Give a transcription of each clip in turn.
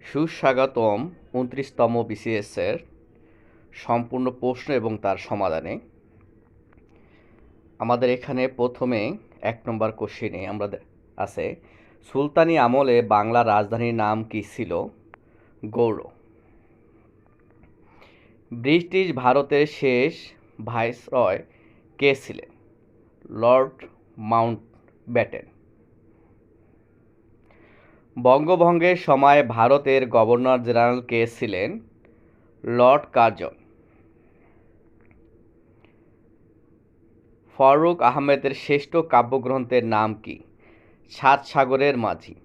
সুস্বাগতম ২৯তম বিসিএসের সম্পূর্ণ প্রশ্ন এবং তার সমাধানে। আমাদের এখানে প্রথমে ১ নম্বর কোশ্চেনে আছে, সুলতানি আমলে বাংলার রাজধানীর নাম কী ছিল? গৌড়। ব্রিটিশ ভারতের শেষ ভাইসরয় কে ছিলেন? Lord Mountbatten. বঙ্গভঙ্গের সময় ভারতের গভর্নর জেনারেল কে ছিলেন? Lord Curzon. ফারুক আহমেদের শ্রেষ্ঠ কাব্যগ্রন্থের নাম কি? সাত সাগরের মাঝি।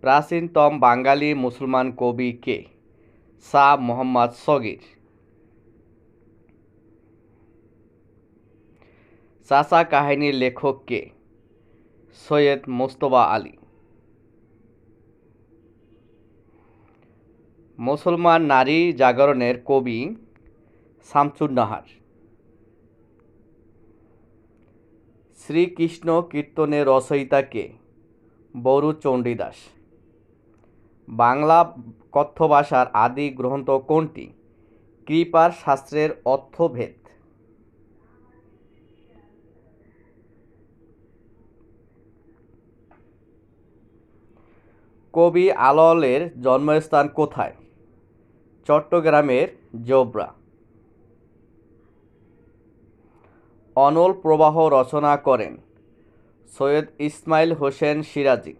প্রাচীনতম বাঙালি মুসলমান কবি কে? শাহ মোহাম্মদ সগীর। চাচা কাহিনীর লেখক কে? সৈয়দ মুজতবা আলী। মুসলমান নারী জাগরণের কবি শামসুন নাহার। শ্রীকৃষ্ণ কীর্তনের রচয়িতা কে? বরু চণ্ডীদাস। বাংলা কথ্য ভাষার আদি গ্রন্থ কোনটি? কৃপার শাস্ত্রের অর্থভেদ। কবি আলাওলের জন্মস্থান কোথায়? চট্টগ্রামের জোবরা। অনল প্রবাহ রচনা করেন সৈয়দ ইসমাইল হোসেন সিরাজি।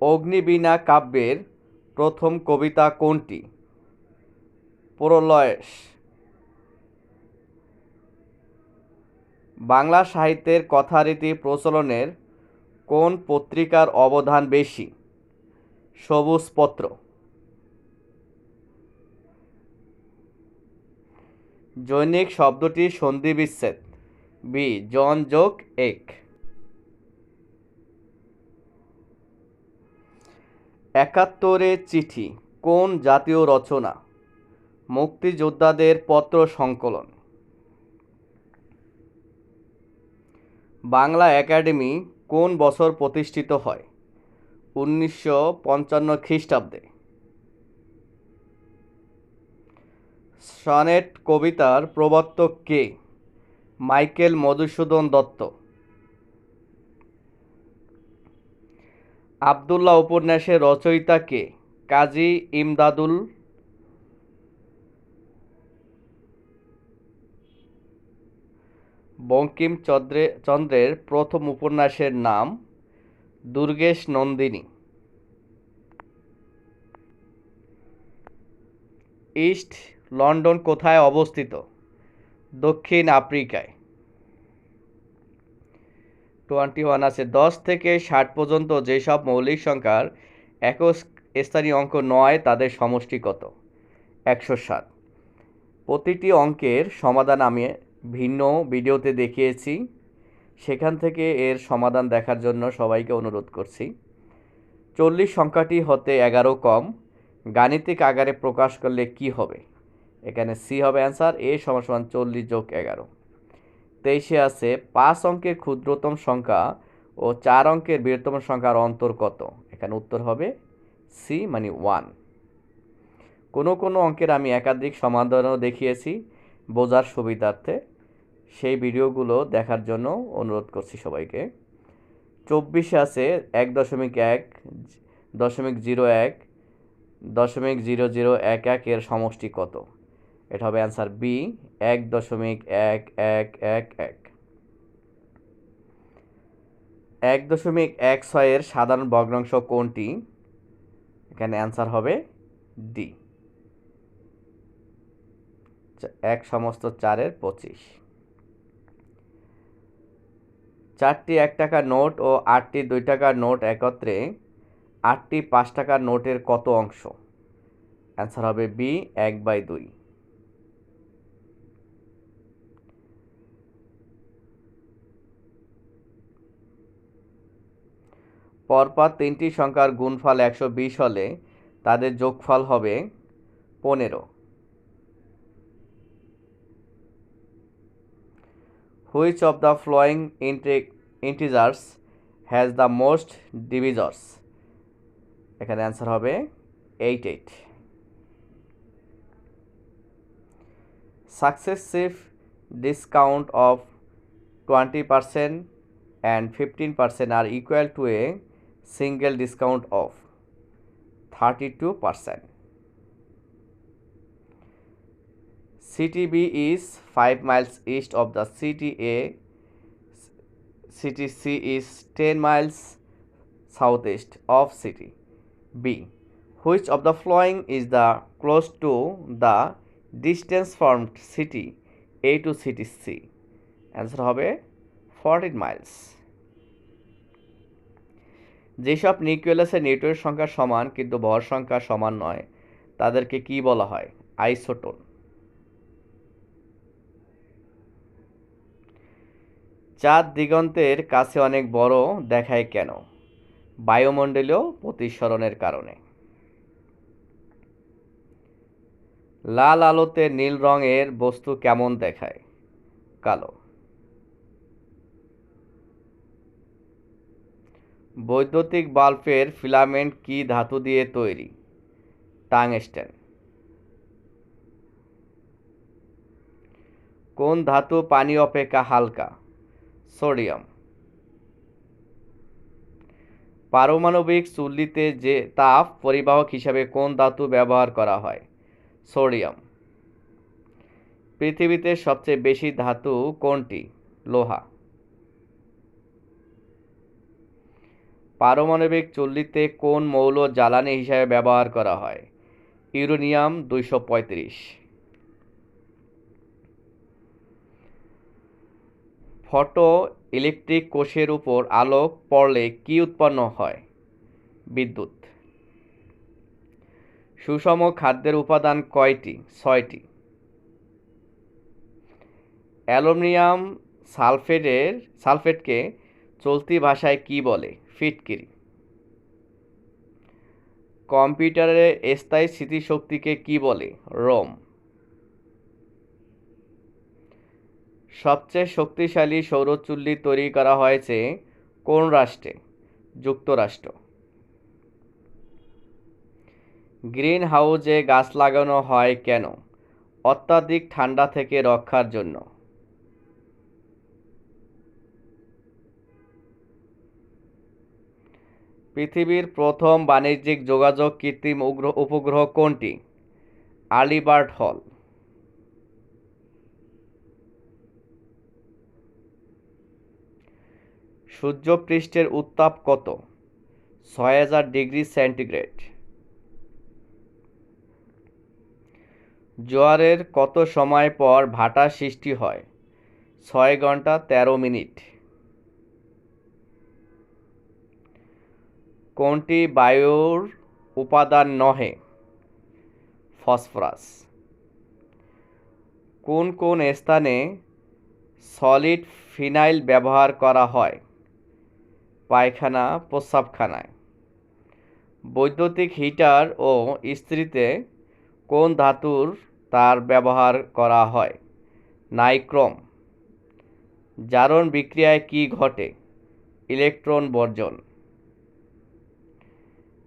অগ্নিবীণা কাব্যের প্রথম কবিতা কোনটি? প্রলয়েশ। বাংলা সাহিত্যের কথারীতি প্রচলনের কোন পত্রিকার অবদান বেশি? সবুজপত্র। জৈনিক শব্দটির সন্ধিবিচ্ছেদ? বি জন যোগ এক। একাত্তরের চিঠি কোন জাতীয় রচনা? মুক্তিযোদ্ধাদের পত্র সংকলন। বাংলা একাডেমি কোন বছর প্রতিষ্ঠিত হয়? ১৯৫৫ খ্রিস্টাব্দে। সনেট কবিতার প্রবর্তক কে? মাইকেল মধুসূদন দত্ত। আব্দুল্লাহ উপন্যাসের রচয়িতা কে? কাজী ইমদাদুল। বঙ্কিমচন্দ্রের প্রথম উপন্যাসের নাম? দুর্গেশ নন্দিনী। ইস্ট লন্ডন কোথায় অবস্থিত? দক্ষিণ আফ্রিকায়। 21 আছে, 10 থেকে 60 পর্যন্ত যেসব মৌলিক সংখ্যার একক স্থানীয় অঙ্ক নয় তাদের সমষ্টি কত? 107। প্রতিটি অঙ্কের সমাধান আমি ভিন্ন ভিডিওতে দেখিয়েছি, সেখান থেকে এর সমাধান দেখার জন্য সবাইকে অনুরোধ করছি। 40 সংখ্যাটি হতে 11 কম, গাণিতিক আকারে প্রকাশ করলে কি হবে? এখানে সি হবে অ্যান্সার। এ সমান 40 যোগ 11। 23 আছে, 5 অঙ্কের ক্ষুদ্রতম সংখ্যা ও 4 অঙ্কের বৃহত্তম সংখ্যার অন্তর কত? এখানে উত্তর হবে সি মানে 1। কোনো অঙ্কের আমি একাধিক সমাধানও দেখিয়েছি বোঝার সুবিধার্থে, সেই ভিডিওগুলো দেখার জন্য অনুরোধ করছি সবাইকে। 24 আছে, 1.1, 0.01, 0.0011 এর সমষ্টি কত? এটা হবে অ্যান্সার বি 1.1111। 1.16 এর সাধারণ ভগ্নাংশ কোনটি? এখানে অ্যান্সার হবে ডি 1/4 4টি 1 টাকার নোট ও 8টি 2 টাকার নোট একত্রে 8টি 5 টাকার নোটের কত অংশ? অ্যান্সার হবে বি 1/2। পরপর 3টি সংখ্যার গুণফল 120 হলে তাদের যোগফল হবে 15। Which of the following integers has the most divisors? এখানে অ্যান্সার হবে 88. Successive discount of 20% and 15% are equal to a single discount of 32%. City B is 5 miles east of the city A. City C is 10 miles southeast of city B. Which of the following is the close to the distance from city A to city C? Answer হবে 14 miles. যেসব নিউক্লিয়াসে নিউটনের সংখ্যা সমান কিন্তু ভর সংখ্যা সমান নয় তাদেরকে কি বলা হয়? আইসোটোন। চাঁদ দিগন্তের কাছে অনেক বড় দেখায় কেন? বায়ুমণ্ডলীয় প্রতিসরণের কারণে। লাল আলোতে নীল রঙের বস্তু কেমন দেখায়? কালো। বৈদ্যুতিক বাল্বের ফিলামেন্ট কি ধাতু দিয়ে তৈরি? টাংস্টেন। কোন ধাতু পানি অপেক্ষা হালকা? সোডিয়াম। পারমাণবিক চুল্লিতে যে তাপ পরিবাহক হিসাবে কোন ধাতু ব্যবহার করা হয়? সোডিয়াম। পৃথিবীতে সবচেয়ে বেশি ধাতু কোনটি? লোহা। পারমাণবিক চুল্লিতে কোন মৌল জ্বালানি হিসাবে ব্যবহার করা হয়? ইউরেনিয়াম 235। ফটো ইলেকট্রিক কোষের উপর আলোক পড়লে কি উৎপন্ন হয়? বিদ্যুৎ। সুষম খাদ্যের উপাদান কয়টি? 6টি। অ্যালুমিনিয়াম সালফেটকে চলতি ভাষায় কি বলে? ফিটকিরি। কম্পিউটারের স্থায়ী স্মৃতিশক্তিকে কি বলে? রোম। সবচেয়ে শক্তিশালী সৌরচুল্লি তৈরি করা হয়েছে কোন রাষ্ট্রে? যুক্তরাষ্ট্র। গ্রিন হাউসে গাছ লাগানো হয় কেন? অত্যাধিক ঠান্ডা থেকে রক্ষার জন্য। পৃথিবীর প্রথম বাণিজ্যিক যোগাযোগ কৃত্রিম উপগ্রহ কোনটি? আর্লিবার্ট হল। সূর্যপৃষ্ঠের উত্তাপ কত? 6000 ডিগ্রি সেন্টিগ্রেড। জোয়ারের কত সময় পর ভাটা সৃষ্টি হয়? 6 ঘন্টা 13 মিনিট। কোনটি বায়ুর উপাদান নহে? ফসফরাস। কোন কোন স্থানে সলিড ফিনাইল ব্যবহার করা হয়? পায়খানা, প্রস্রাবখানায়। বৈদ্যুতিক হিটার ও ইস্ত্রিতে কোন ধাতুর তার ব্যবহার করা হয়? নাইক্রোম। জারণ বিক্রিয়ায় কি ঘটে? ইলেকট্রন বর্জন।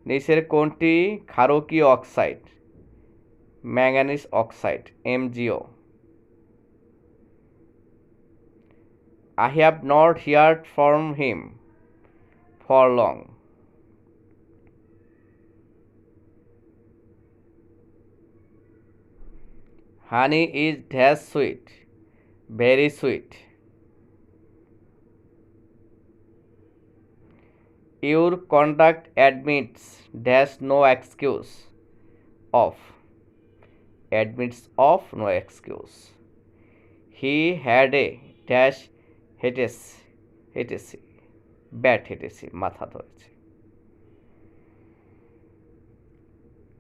নিচের কোনটি ক্ষারকীয় oxide? Manganese oxide, MgO। I have not heard from him for long. Honey is dash sweet, very sweet. Your conduct admits dash no excuse of. Admits of no excuse. He had a dash হেটেছি bat হেটেছি মাথা ধরেছে।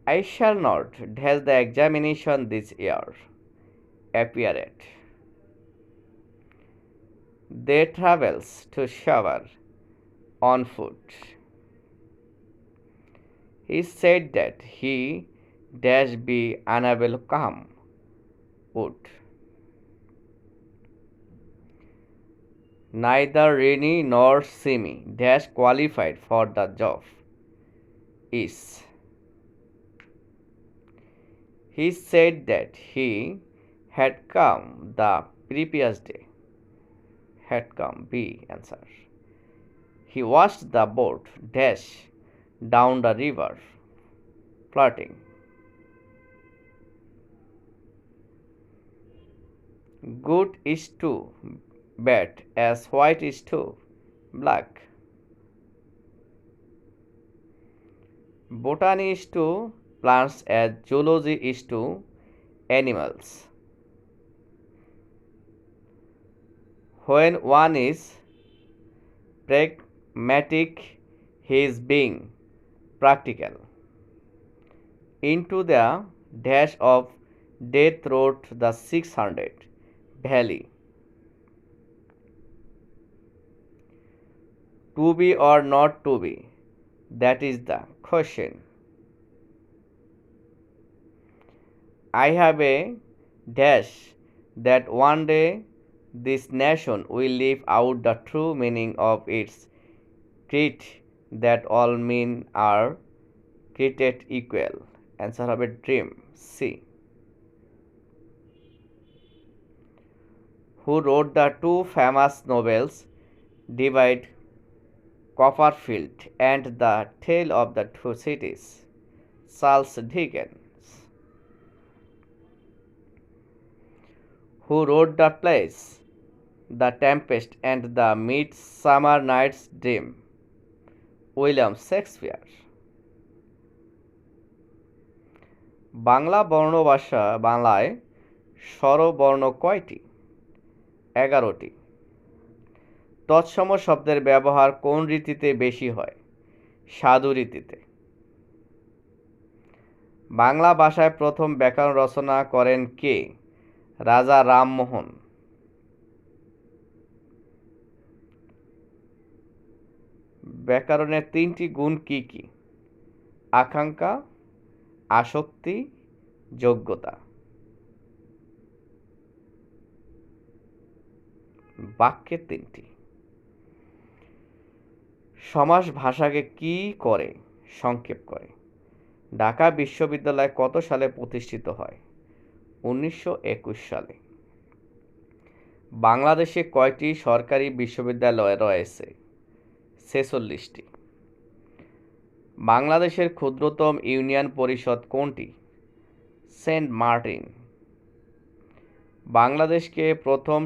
I shall not dash the examination this year. Appear at. They travels to shower on foot. He said that he dash be unable come would. Neither Rini nor Simi dash qualified for the job. Is. He said that he had come the previous day. Had come. B answer. He watched the boat dash down the river, flirting. Good is to bad as white is to black. Botany is to plants as zoology is to animals. When one is pragmatic, he is being practical. Into the dash of death road the 600 valley. To be or not to be, that is the question. I have a dash that one day this nation will live out the true meaning of its creed, that all men are created equal. Answer হবে dream. C. Who wrote the two famous novels Divide Copperfield and The Tale of the Two Cities? Charles Dickens. Who wrote the plays The Tempest and The Midsummer Night's Dream? William Shakespeare. Bangla বাংলায় স্বরবর্ণ কয়টি? 11টি। তৎসম শব্দের ব্যবহার কোন রীতিতে বেশি হয়? সাধু রীতিতে। বাংলা ভাষায় প্রথম ব্যাকরণ রচনা করেন কে? রাজা রামমোহন। ব্যাকরণের 3টি গুণ কি কি? আকাঙ্ক্ষা, আসক্তি, যোগ্যতা। বাক্যের 3টি। সমাস ভাষাকে কি করে? সংক্ষেপ করে। ঢাকা বিশ্ববিদ্যালয় কত সালে প্রতিষ্ঠিত হয়? 1921 সালে। বাংলাদেশে কয়টি সরকারি বিশ্ববিদ্যালয় রয়েছে? 46টি। বাংলাদেশের ক্ষুদ্রতম ইউনিয়ন পরিষদ কোনটি? Saint Martin. বাংলাদেশকে প্রথম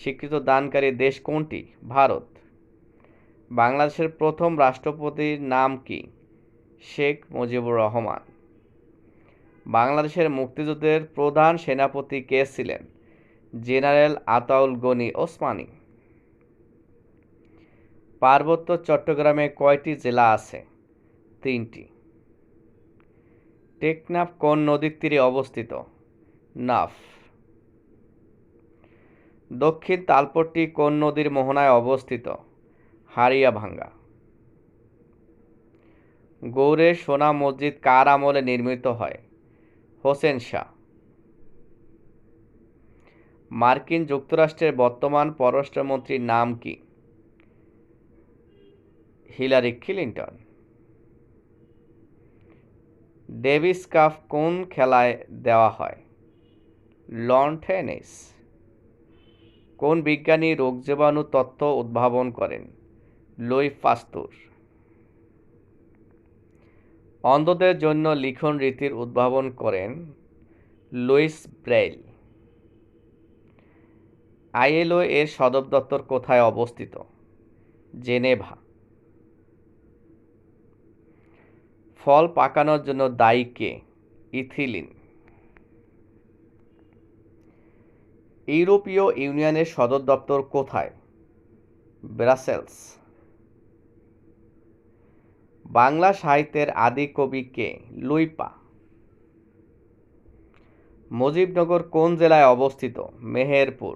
স্বীকৃত দানকারী দেশ কোনটি? ভারত। বাংলাদেশের প্রথম রাষ্ট্রপতির নাম কি? শেখ মুজিবুর রহমান। বাংলাদেশের মুক্তিযুদ্ধের প্রধান সেনাপতি কে ছিলেন? জেনারেল আতাউল গনি ওসমানী। পার্বত্য চট্টগ্রামে কয়টি জেলা আছে? 3টি। টেকনাফ কোন নদীর তীরে অবস্থিত? নাফ। দক্ষিণ তালপট্টি কোন নদীর মোহনায় অবস্থিত? হারিয়াভাঙ্গা। গৌড়ের সোনা মসজিদ কার আমলে নির্মিত হয়? হোসেন শাহ। মার্কিন যুক্তরাষ্ট্রের বর্তমান পররাষ্ট্রমন্ত্রীর নাম কি? Hillary Clinton. ডেভিস কাপ কোন খেলায় দেওয়া হয়? Loan tennis. কোন বিজ্ঞানী রোগজীবাণু তত্ত্ব উদ্ভাবন করেন? লুই পাস্তুর। অন্ধদের জন্য লিখন রীতির উদ্ভাবন করেন লুইস ব্রেইল। আইএলও এর সদর দপ্তর কোথায় অবস্থিত? জেনেভা। ফল পাকানোর জন্য দায়ী কে? ইথিলিন। ইউরোপীয় ইউনিয়নের সদর দপ্তর কোথায়? ব্রাসেলস। বাংলা সাহিত্যের আদি কবি কে? লুইপা। মুজিবনগর কোন জেলায় অবস্থিত? মেহেরপুর।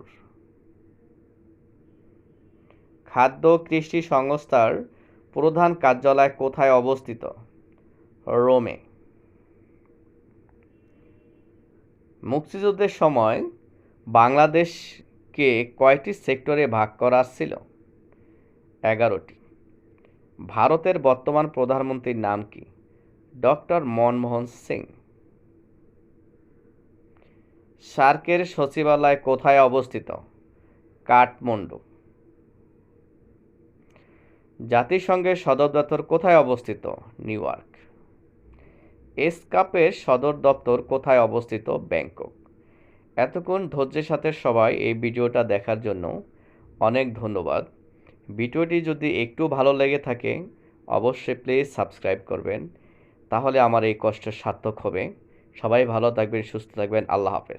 খাদ্য কৃষি সংস্থার প্রধান কার্যালয় কোথায় অবস্থিত? রোমে। মুক্তিযুদ্ধের সময় বাংলাদেশ বিশ্বকে কয়টি সেক্টরে ভাগ করা ছিল? 11টি। ভারতের বর্তমান প্রধানমন্ত্রীর নাম কি? ডক্টর মনমোহন সিং। সার্কের সচিবালয় কোথায় অবস্থিত? কাঠমান্ডু। জাতিসংঘের সদর দপ্তর কোথায় অবস্থিত? New York. এসকাপের সদর দপ্তর কোথায় অবস্থিত? ব্যাংকক। এতক্ষণ ধৈর্যের সাথে সবাই এই ভিডিওটা দেখার জন্য অনেক ধন্যবাদ। ভিডিওটি যদি একটু ভালো লেগে থাকে অবশ্যই প্লিজ সাবস্ক্রাইব করবেন, তাহলে আমার এই কষ্ট সার্থক হবে। সবাই ভালো থাকবেন, সুস্থ থাকবেন। আল্লাহ হাফেজ।